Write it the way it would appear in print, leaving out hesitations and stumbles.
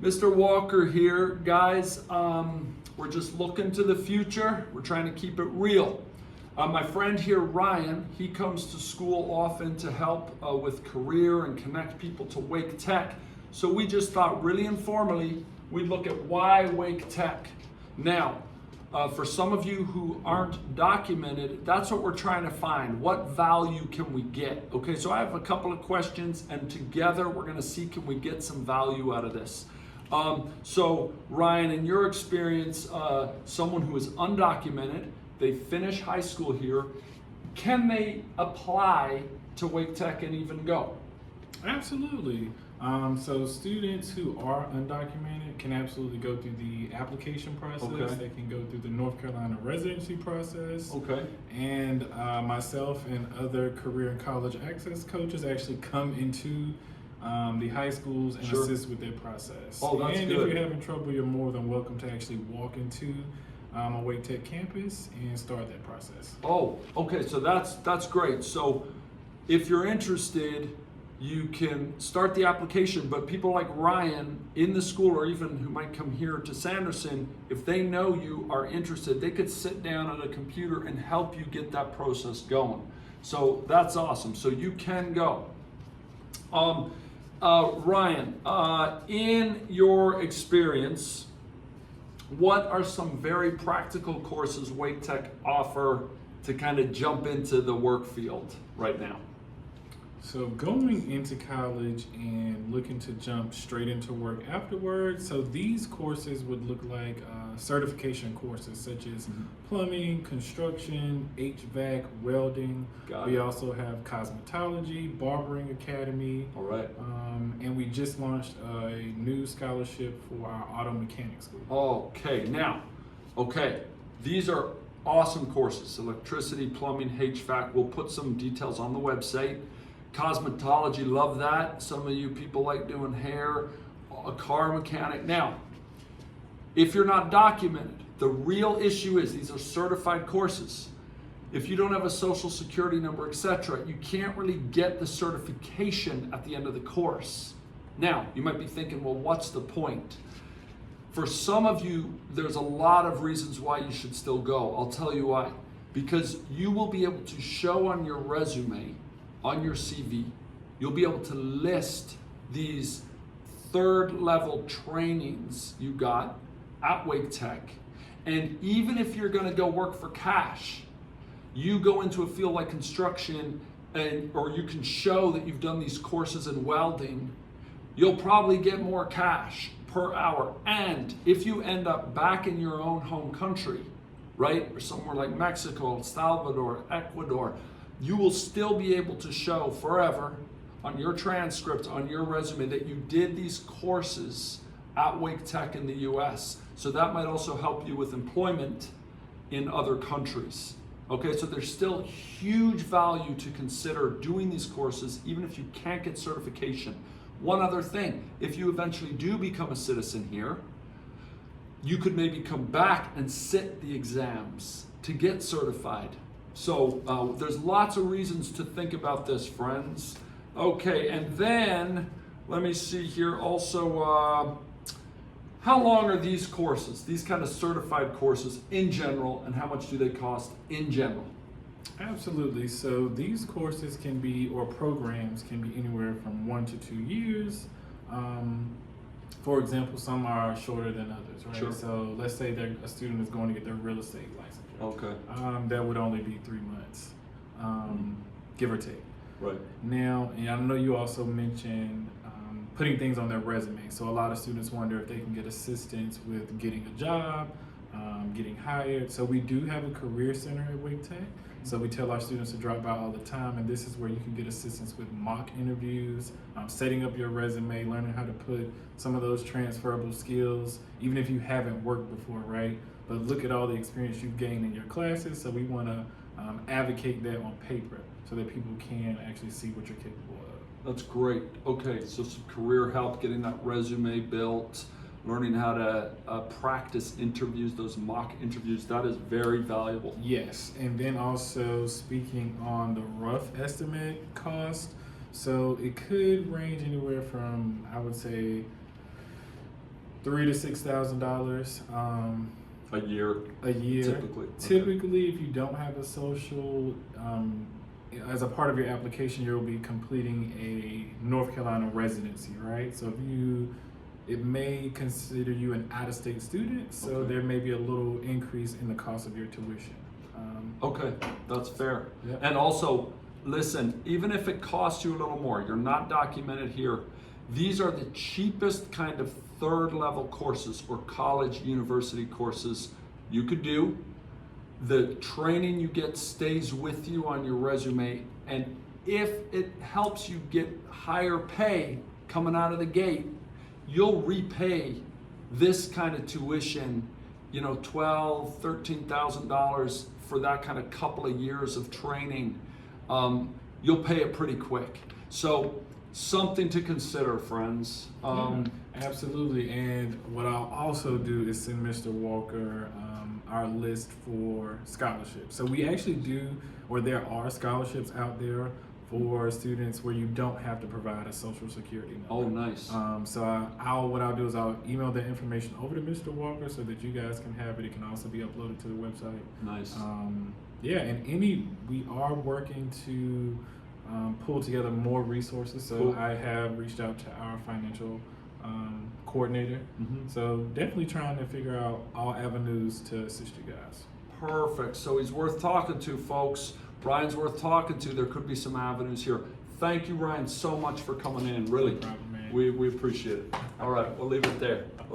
Mr. Walker here, guys. We're just looking to the future. We're trying to keep it real. My friend here, Ryan, he comes to school often to help with career and connect people to Wake Tech. So we just thought really informally, we'd look at why Wake Tech. Now, for some of you who aren't documented, that's what we're trying to find. What value can we get? Okay, so I have a couple of questions, and together we're gonna see, can we get some value out of this? So Ryan, in your experience, someone who is undocumented, they finish high school here, can they apply to Wake Tech and even go? Absolutely. So students who are undocumented can absolutely go through the application process. Okay. They can go through the North Carolina residency process. Okay. And myself and other career and college access coaches actually come into the high schools and Sure. assist with their process. Oh, that's and good. if you're having trouble, you're more than welcome to actually walk into a Wake Tech campus and start that process. Oh, okay, so that's great. So if you're interested, you can start the application, but people like Ryan in the school, or even who might come here to Sanderson, if they know you are interested, they could sit down at a computer and help you get that process going. So that's awesome. So you can go. Ryan, in your experience, what are some very practical courses Wake Tech offer to kind of jump into the work field right now? So going into college and looking to jump straight into work afterwards, so these courses would look like certification courses such as plumbing, construction, HVAC, welding. Got We it. also have cosmetology, barbering academy, All right. and we just launched a new scholarship for our auto mechanic school. Okay, now, okay, these are awesome courses. Electricity, plumbing, HVAC. We'll put some details on the website. Cosmetology, love that. Some of you people like doing hair, a car mechanic. Now, if you're not documented, the real issue is these are certified courses. If you don't have a social security number, etc., you can't really get the certification at the end of the course. Now, you might be thinking, well, what's the point? For some of you, there's a lot of reasons why you should still go. I'll tell you why. Because you will be able to show on your resume, on your CV, you'll be able to list these third level trainings you got at Wake Tech. And even if you're gonna go work for cash, you go into a field like construction, or you can show that you've done these courses in welding, you'll probably get more cash per hour. And if you end up back in your own home country, right, or somewhere like Mexico, El Salvador, Ecuador, you will still be able to show forever on your transcript, on your resume, that you did these courses at Wake Tech in the US. So that might also help you with employment in other countries. Okay, so there's still huge value to consider doing these courses, even if you can't get certification. One other thing, if you eventually do become a citizen here, you could maybe come back and sit the exams to get certified. So there's lots of reasons to think about this, friends. Okay, and then let me see here also, how long are these courses, these kind of certified courses in general, and how much do they cost in general? Absolutely. So these courses can be, or programs can be anywhere from 1 to 2 years. For example, some are shorter than others, right? Sure. So let's say that a student is going to get their real estate license. Okay, That would only be 3 months, give or take. right. Now, and I know you also mentioned putting things on their resume. So a lot of students wonder if they can get assistance with getting a job, getting hired. So we do have a career center at Wake Tech. So we tell our students to drop by all the time, and this is where you can get assistance with mock interviews, setting up your resume, learning how to put some of those transferable skills, even if you haven't worked before, right? But look at all the experience you've gained in your classes. So we want to advocate that on paper so that people can actually see what you're capable of. That's great. Okay, so some career help, getting that resume built, learning how to practice interviews, those mock interviews, that is very valuable. Yes, and then also speaking on the rough estimate cost, so it could range anywhere from, I would say, $3,000 to $6,000 A year. a year. Typically. Okay. Typically, if you don't have a social, as a part of your application, you'll be completing a North Carolina residency, right? So it may consider you an out-of-state student, so Okay. there may be a little increase in the cost of your tuition. Okay, that's fair. Yeah. And also, listen, even if it costs you a little more, you're not documented here, these are the cheapest kind of third level courses or college university courses you could do. The training you get stays with you on your resume, and if it helps you get higher pay coming out of the gate, you'll repay this kind of tuition, you know, $12,000, $13,000 for that kind of couple of years of training. You'll pay it pretty quick. So something to consider, friends. Absolutely, and what I'll also do is send Mr. Walker our list for scholarships. So we actually do, or there are scholarships out there for students where you don't have to provide a social security number. Oh, nice. So what I'll do is I'll email that information over to Mr. Walker so that you guys can have it. It can also be uploaded to the website. Nice. Yeah, and we are working to pull together more resources. So Cool. I have reached out to our financial coordinator. Mhm. So definitely trying to figure out all avenues to assist you guys. Perfect. So he's worth talking to, folks. Ryan's worth talking to. There could be some avenues here. Thank you, Ryan, so much for coming in. Really, No problem, man. we appreciate it. All right, we'll leave it there.